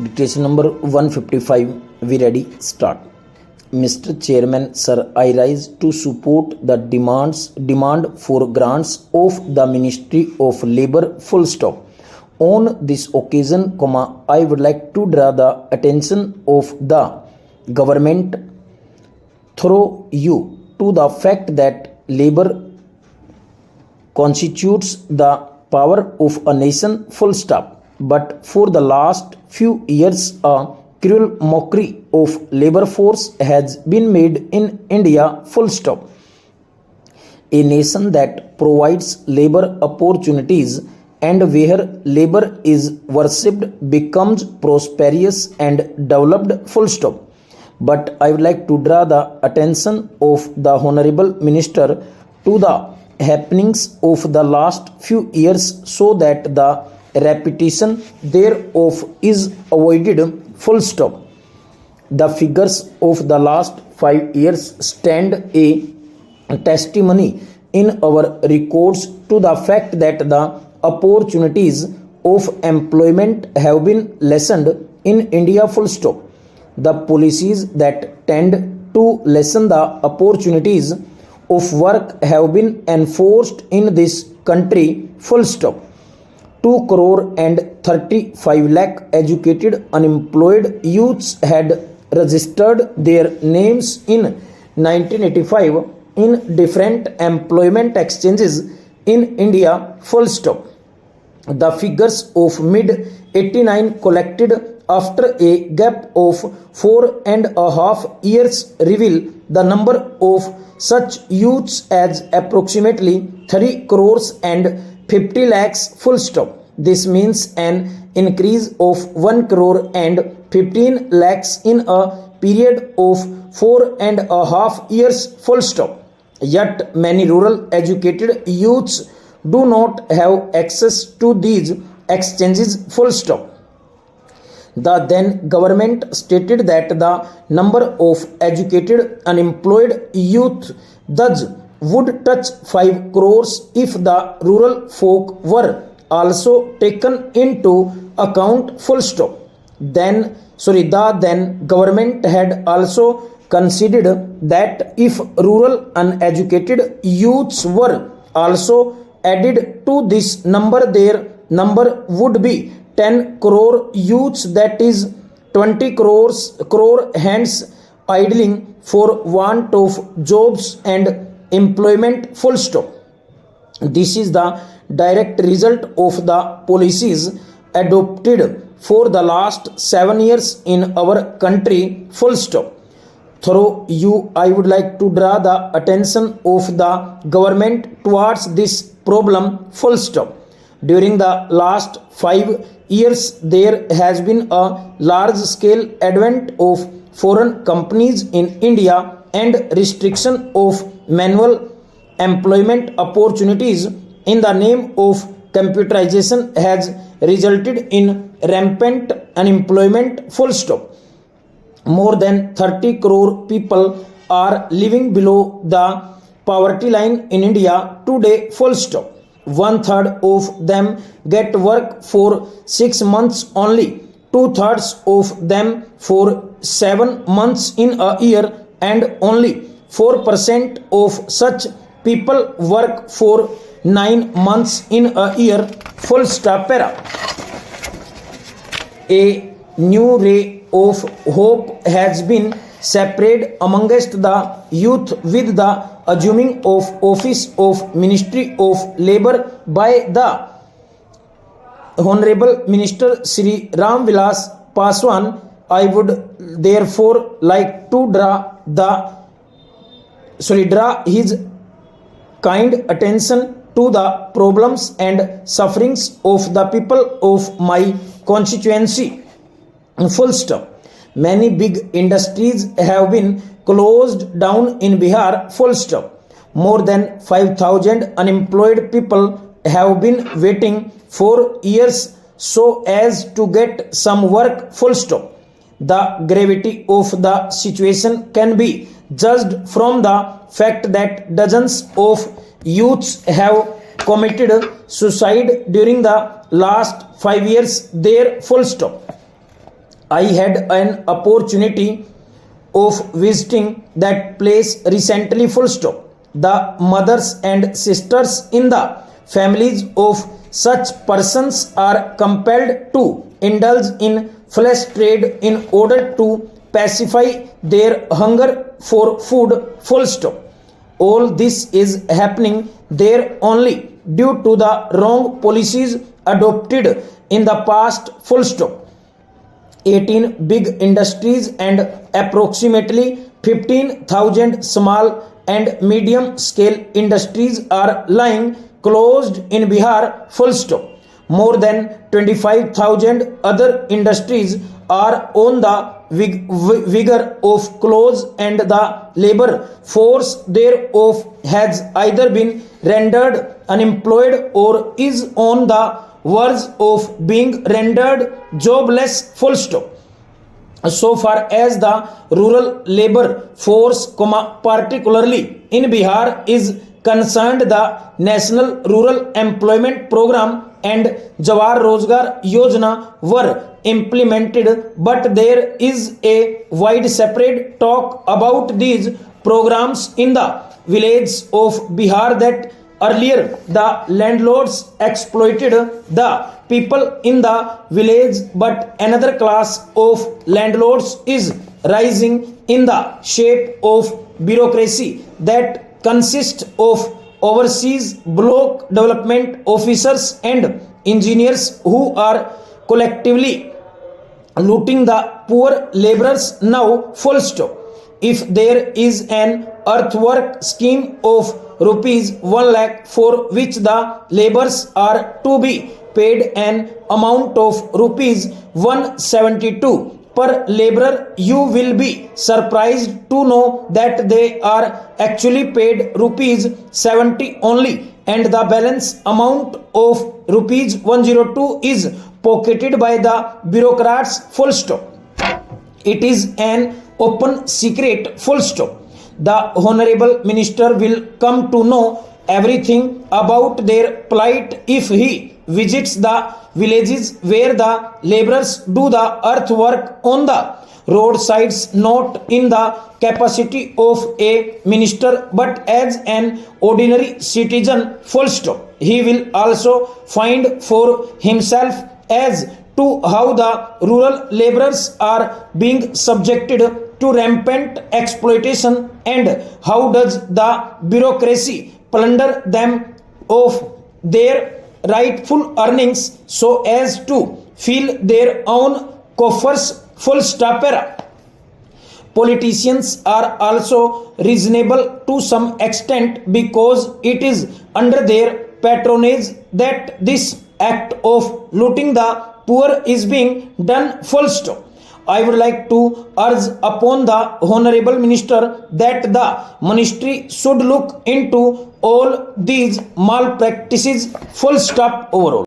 Dictation number 155. We ready? Start. Mr. Chairman, sir, I rise to support the demand for grants of the Ministry of Labour. Full stop. On this occasion, I would like to draw the attention of the government through you to the fact that labor constitutes the power of a nation. Full stop. But for the last few years, a cruel mockery of labor force has been made in India. Full stop. A nation that provides labor opportunities and where labor is worshipped becomes prosperous and developed. Full stop. But I would like to draw the attention of the Honorable Minister to the happenings of the last few years so that the repetition thereof is avoided. Full stop. The figures of the last 5 years stand a testimony in our records to the fact that the opportunities of employment have been lessened in India. Full stop. The policies that tend to lessen the opportunities of work have been enforced in this country. Full stop. 2 crore and 35 lakh educated unemployed youths had registered their names in 1985 in different employment exchanges in India. Full stop. The figures of mid-89 collected after a gap of 4.5 years reveal the number of such youths as approximately 3 crores and 50 lakhs. Full stop. This means an increase of 1 crore and 15 lakhs in a period of 4.5 years. Full stop. Yet many rural educated youths do not have access to these exchanges. Full stop. The then government stated that the number of educated unemployed youth thus would touch 5 crores if the rural folk were also taken into account. Full stop. The then government had also considered that if rural uneducated youths were also added to this number, their number would be 10 crore youths, that is 20 crore hands idling for want of jobs and employment. Full stop. This is the direct result of the policies adopted for the last 7 years in our country. Full stop. Through you, I would like to draw the attention of the government towards this problem. Full stop. During the last 5 years, there has been a large scale advent of foreign companies in India, and restriction of manual employment opportunities in the name of computerization has resulted in rampant unemployment. Full stop. More than 30 crore people are living below the poverty line in India today. Full stop. 1/3 of them get work for 6 months only. 2/3 of them for 7 months in a year, and only 4% of such people work for 9 months in a year. Full stop. Para. A new ray of hope has been spread amongst the youth with the assuming of office of Ministry of Labour by the Honorable Minister Shri Ram Vilas Paswan. I would therefore like to draw his kind attention to the problems and sufferings of the people of my constituency. Full stop. Many big industries have been closed down in Bihar. Full stop. More than 5,000 unemployed people have been waiting for years so as to get some work. Full stop. The gravity of the situation can be judged from the fact that dozens of youths have committed suicide during the last 5 years. There. Full stop. I had an opportunity of visiting that place recently. Full stop. The mothers and sisters in the families of such persons are compelled to indulge in flesh trade in order to pacify their hunger for food. Full stop. All this is happening there only due to the wrong policies adopted in the past. Full stop. 18 big industries and approximately 15,000 small and medium scale industries are lying closed in Bihar. Full stop. More than 25,000 other industries are on the vigor of close, and the labor force thereof has either been rendered unemployed or is on the verge of being rendered jobless. Full stop. So far as the rural labor force, particularly in Bihar, is concerned, the National Rural Employment Program and Jawar Rozgar Yojana were implemented, but there is a wide separate talk about these programs in the villages of Bihar that earlier the landlords exploited the people in the village, but another class of landlords is rising in the shape of bureaucracy that consists of overseas block development officers and engineers who are collectively looting the poor laborers now. Full stop. If there is an earthwork scheme of rupees 1 lakh for which the laborers are to be paid an amount of rupees 172 per laborer, you will be surprised to know that they are actually paid rupees 70 only, and the balance amount of rupees 102 is pocketed by the bureaucrats. Full stop. It is an open secret. Full stop. The Honorable Minister will come to know everything about their plight if he visits the villages where the laborers do the earthwork on the roadsides, not in the capacity of a minister but as an ordinary citizen. Full stop. He will also find for himself as to how the rural laborers are being subjected to rampant exploitation, and how does the bureaucracy plunder them of their rightful earnings so as to fill their own coffers. Full stop. Politicians are also reasonable to some extent because it is under their patronage that this act of looting the poor is being done. Full stop. I would like to urge upon the Honorable Minister that the Ministry should look into all these malpractices. Full stop. Overall.